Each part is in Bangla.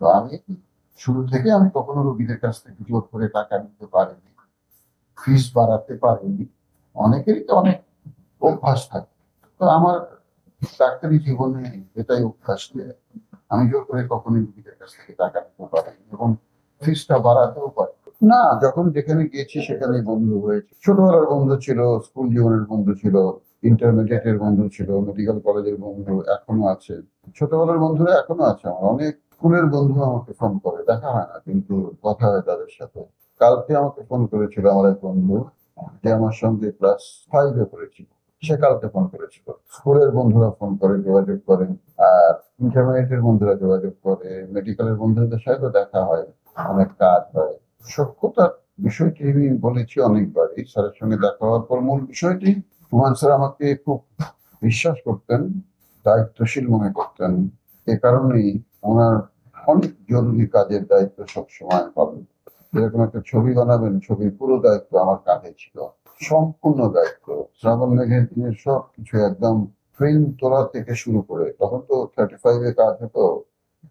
তো আমি শুরু থেকে আমি কখনো রোগীদের কাছ থেকে জোর করে টাকা নিতে পারিনি, ফিস বাড়াতে পারিনি। অনেকেরই তো অনেক অভ্যাস থাকে। তো আমার ডাক্তারি জীবনে এটাই অভ্যাস যে আমি জোর করে কখনোই রোগীদের কাছ থেকে টাকা নিতে পারিনি এবং ফিসটা বাড়াতেও পারি না। যখন যেখানে গিয়েছি সেখানে বন্ধু হয়েছে, ছোটবেলার বন্ধু ছিল, স্কুল জীবনের বন্ধু ছিল, ইন্টারমিডিয়েটের বন্ধু ছিল, মেডিকেল কলেজের বন্ধু এখনো আছে। ছোটবেলার বন্ধুরা এখনো আছে আমার অনেক। স্কুলের বন্ধু আমাকে ফোন করে, দেখা হয় না কিন্তু কথা হয় তাদের সাথে। কালকে আমাকে ফোন করেছিল আমার এক বন্ধু, যে আমার সঙ্গে ক্লাস 5-এ পড়েছিল। সে কালকে ফোন করেছিল। স্কুলের বন্ধুরা ফোন করে, যোগাযোগ করেন। আর ইন্টারমিডিয়েটের বন্ধুরা যোগাযোগ করে, মেডিকেলের বন্ধুদের সাথে দেখা হয়, অনেক কাজ হয়। সখ্যতার বিষয়টি আমি বলেছি অনেকবারই স্যারের সঙ্গে দেখা হওয়ার পর। মূল বিষয়টি, হুমায়ুন স্যার আমাকে খুব বিশ্বাস করতেন, দায়িত্বশীল মনে করতেন। এ কারণেই ওনার অনেক জরুরি কাজের দায়িত্ব সবসময় পাবেন। যেরকম একটা ছবি বানাবেন, ছবির পুরো দায়িত্ব আমার কাঁধে ছিল, সম্পূর্ণ দায়িত্ব। শ্রাবণ মেঘের দিনের সবকিছু একদম ফ্রেম তোলা থেকে শুরু করে, তখন তো 35-এ কাজ হতো।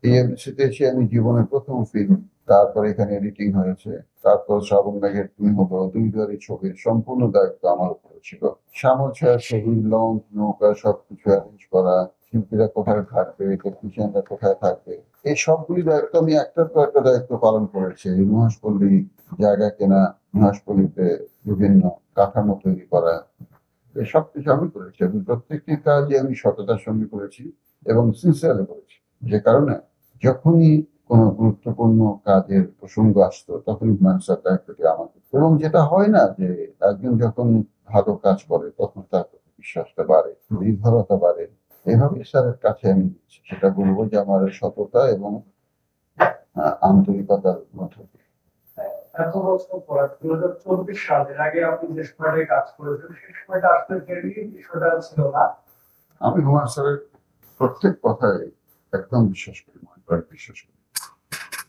এএমসিতে এসে আমি জীবনের প্রথম ফিল্ম, তারপর এখানে এডিটিং হয়েছে, তারপর শ্রাবণ মেঘের দুই হলো, দুই দুয়ারি ছবির সম্পূর্ণ দায়িত্ব আমার উপরে ছিল। শ্যামল ছায়ার ছবি, লঞ্চ, নৌকা সবকিছু অ্যারেঞ্জ করা, শিল্পীরা কোথায় থাকবে, টেকনিশিয়ানরা কোথায় থাকবে, এই সবগুলি দায়িত্ব আমি একটার পর একটা দায়িত্ব পালন করেছি। নুহাশপল্লী জায়গা কেনা, নুহাশপল্লীতে বিভিন্ন কাঠামো তৈরি করা, এই সবকিছু আমি করেছি। আমি প্রত্যেকটি কাজই আমি সততার সঙ্গে করেছি এবং সিনসিয়ারলি করেছি। যে কারণে যখনই কোনো গুরুত্বপূর্ণ কাজের প্রসঙ্গ আসতো তখনই মানুষের দায়িত্বটি আমাকে। এবং যেটা হয় না যে একজন যখন ভালো কাজ করে তখন তার প্রতি বিশ্বাসটা বাড়ে, নির্ভরতা বাড়ে। এভাবে স্যারের কাছে আমি সেটা বলবো যে আমার সততা এবং আন্তরিকতার মধ্য দিয়ে। এত বছর পর 2024 সালের আগে আপনি যে সময়টায় কাজ করেছেন সেই সময়টা আসলে ক্যারিয়ার বিষয়টা ছিল না। আমি হুমায়ুন স্যারের প্রত্যেক কথায় একদম বিশ্বাস করি, মনে করে বিশ্বাস করি।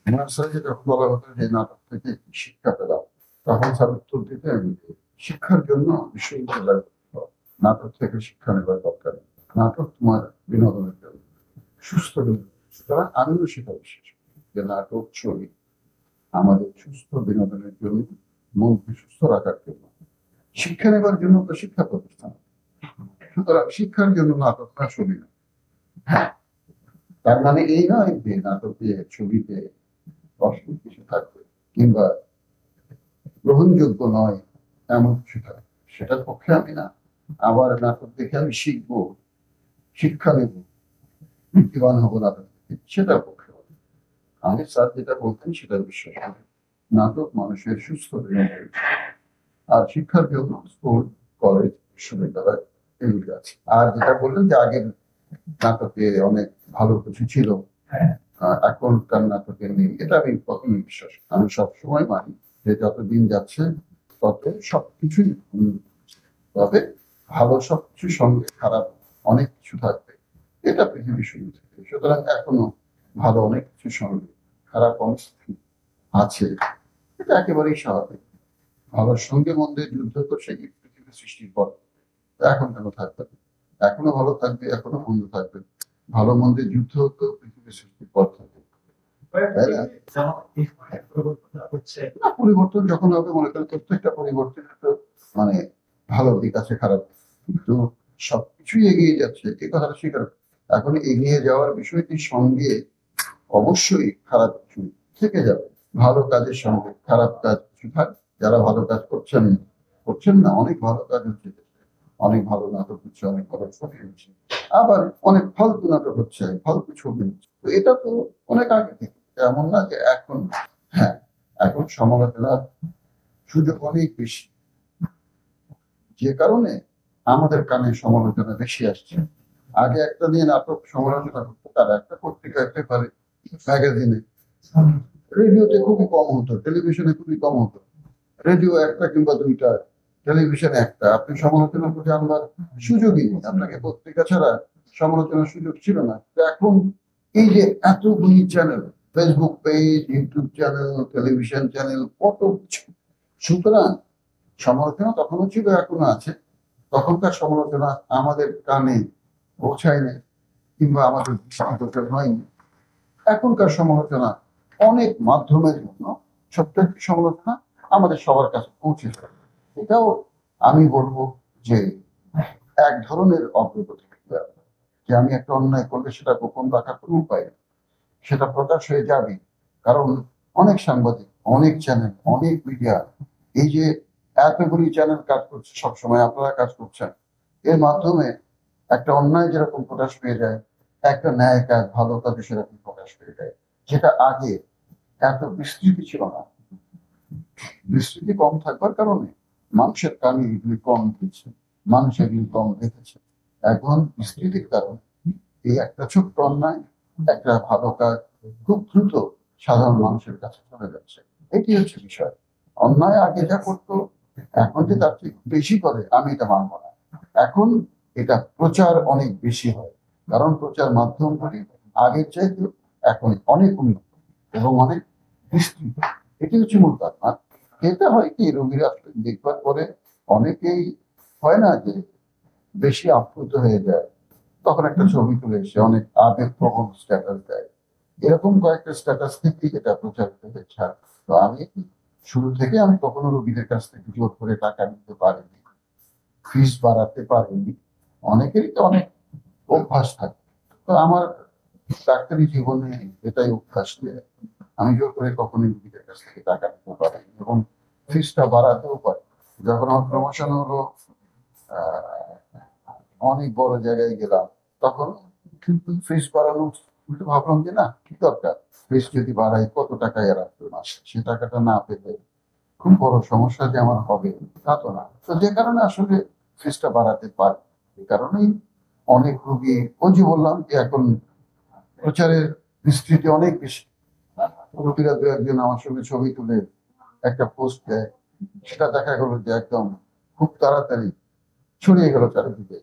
হুমায়ুন স্যারকে যখন বলা হতো যে নাটক থেকে কি শিক্ষা পেলাম, তখন স্যার উত্তর দিতেন যে শিক্ষার জন্য বিশ্ববিদ্যালয় করতে হবে। নাটক থেকে শিক্ষা নেবার দরকার নেই। নাটক তোমার বিনোদনের জন্য, সুস্থ বিনোদন। সুতরাং আমিও সেটা বিশ্বাস করি যে নাটক, ছবি আমাদের সুস্থ বিনোদনের জন্য, মনকে সুস্থ রাখার জন্য। শিক্ষা নেবার জন্য তো শিক্ষা প্রতিষ্ঠান। সুতরাং শিক্ষার জন্য নাটক না, ছবি না। হ্যাঁ, তার মানে এই নয় যে নাটকে, ছবিতে অশ্লীল কিছু থাকবে কিংবা গ্রহণযোগ্য নয় এমন কিছু থাকবে, সেটার পক্ষে আমি না। আবার নাটক দেখে আমি শিখবো, শিক্ষা নেব, নীতিবান হবো নাটক দেখে, সেটার পক্ষে আমি। স্যার যেটা বলতেন সেটার বিশ্বাস করি। নাটক মানুষের সুস্থ বিনোদন, আর শিক্ষার জন্য স্কুল, কলেজ, বিশ্ববিদ্যালয় এগুলি আছে। আর যেটা বললেন যে আগের নাটকে অনেক ভালো কিছু ছিল, এখনকার নাটকের নেই, এটা আমি কখনোই বিশ্বাস করি। আমি সবসময় মানি যে যত দিন যাচ্ছে তত সবকিছুই তবে ভালো সবকিছুর সঙ্গে খারাপ অনেক কিছু থাকবে, এটা পৃথিবীর শুরু থেকে। সুতরাং এখনো ভালো অনেক কিছুর সঙ্গে খারাপ অনেক কিছু আছে, এটা একেবারেই স্বাভাবিক। ভালোর সঙ্গে মন্দের যুদ্ধ তো সেই পৃথিবী সৃষ্টির পর, এখন কেন থাকবে? এখনো ভালো থাকবে, এখনো মন্দ থাকবে। ভালো মন্দের যুদ্ধ তো পৃথিবী সৃষ্টির পর থাকবে, তাই না? পরিবর্তন যখন হবে, মনে করেন প্রত্যেকটা পরিবর্তনের তো মানে ভালো দিক আছে, খারাপ দিক। কিন্তু সবকিছুই এগিয়ে যাচ্ছে, এই কথাটা স্বীকার। এখন এগিয়ে যাওয়ার বিষয়টির সঙ্গে অবশ্যই খারাপ কিছু থেকে যাবে। ভালো কাজের সঙ্গে খারাপ কাজ কিছু থাকবে। যারা ভালো কাজ করছেন, করছেন না, অনেক ভালো কাজ হচ্ছে, অনেক ভালো নাটক হচ্ছে, অনেক ভালো ছবি হচ্ছে, আবার অনেক ফালতু নাটক হচ্ছে, ফালতু ছবি হচ্ছে। তো এটা তো অনেক আগে থেকে, এমন না যে এখন। হ্যাঁ, এখন সমালোচনার সুযোগ অনেক বেশি, যে কারণে আমাদের কানে সমালোচনা বেশি আসছে। আগে একটা নিয়ে নাটক সমালোচনা করতো তার একটা পত্রিকায়, পেপারে, ম্যাগাজিনে, রেডিওতে খুবই কম হতো, টেলিভিশনে খুবই কম হতো। রেডিও একটা কিংবা দুইটা, টেলিভিশনে একটা। আপনি সমালোচনা করে জানবার সুযোগই নেই, আপনাকে পত্রিকা ছাড়া সমালোচনার সুযোগ ছিল না। তো এখন এই যে এতগুলি channel, Facebook page, YouTube channel, television channel, কত কিছু। সুতরাং সমালোচনা তখনও ছিল, এখনো আছে। তখনকার সমালোচনা আমাদের কানে পৌঁছায় না কিংবা আমাদের দৃষ্টিগোচর হয়নি। এখনকার সমালোচনা অনেক মাধ্যমের জন্য ছোট্ট একটি সমালোচনা আমাদের সবার কাছে পৌঁছে যাবে। এটাও আমি বলবো যে এক ধরনের অগ্রগতি, যে আমি একটা অন্যায় করলে সেটা গোপন রাখার কোনো উপায় নেই, সেটা প্রকাশ হয়ে যাবে। কারণ অনেক সাংবাদিক, অনেক চ্যানেল, অনেক মিডিয়া, এই যে এতগুলি চ্যানেল কাজ করছে, সবসময় আপনারা কাজ করছেন, এর মাধ্যমে একটা অন্যায় যেরকম প্রকাশ পেয়ে যায়, একটা ন্যায় কাজ, ভালো কাজে সেরকম প্রকাশ পেয়ে যায়, যেটা আগে এত বিস্তৃতি ছিল না। বিস্তৃতি কম থাকবার কারণে মানুষের কানে এগুলি কম দিচ্ছে, মানুষ এগুলি কম দেখেছে। এখন বিস্তৃতির কারণে এই একটা ছোট্ট অন্যায়, একটা ভালো কাজ খুব দ্রুত সাধারণ মানুষের কাছে চলে যাচ্ছে। এটি হচ্ছে বিষয়। অন্যায় আগে যা করতো, এখন যে তার থেকে বেশি করে, আমি এটা মানব না। এখন এটা প্রচার অনেক বেশি হয়, কারণ প্রচার মাধ্যমগুলি আগের চাইতে এখন অনেক উন্নত এবং অনেক বিস্তৃত। এটি হচ্ছে মূল কারণ। আর এটা হয় কি, রোগীরা দেখবার পরে অনেকেই হয় না যে বেশি আপ্লুত হয়ে যায়, তখন একটা ছবি তুলে এসে অনেক আবেগপ্রবণ স্ট্যাটাস দেয়। এরকম কয়েকটা স্ট্যাটাস থেকেই এটা প্রচারিত হয়েছে। তো আমি শুরু থেকে আমি কখনো রোগীদের কাছ থেকে জোর করে টাকা নিতে পারিনি, ফিস বাড়াতে পারিনি। অনেকেরই তো অনেক অভ্যাস থাকে। তো আমার ডাক্তারি জীবনে এটাই অভ্যাস যে আমি জোর করে কখনোই রোগীদের কাছ থেকে টাকা নিতে পারিনি এবং ফিসটা বাড়াতেও পারি। যখন আমার প্রমোশন হলো, আহ, অনেক বড় জায়গায় গেলাম, তখন কিন্তু ফিস বাড়ানো উল্টো ভাবলাম যে না, কি দরকার, ফিস যদি বাড়াই কত টাকা এর আসবে মাসে, সে টাকাটা না পেলে খুব বড় সমস্যা যে আমার হবে তা তো না। তো যে কারণে আসলে ফিসটা বাড়াতে পারি, এই কারণেই অনেক রোগী, ওই যে বললাম যে এখন প্রচারের বিস্তৃতি অনেক বেশি। রোগীরা দু একজন আমার সঙ্গে ছবি তুলে একটা পোস্ট দেয়, সেটা দেখা গেল যে একদম খুব তাড়াতাড়ি ছড়িয়ে গেল চারিদিকে।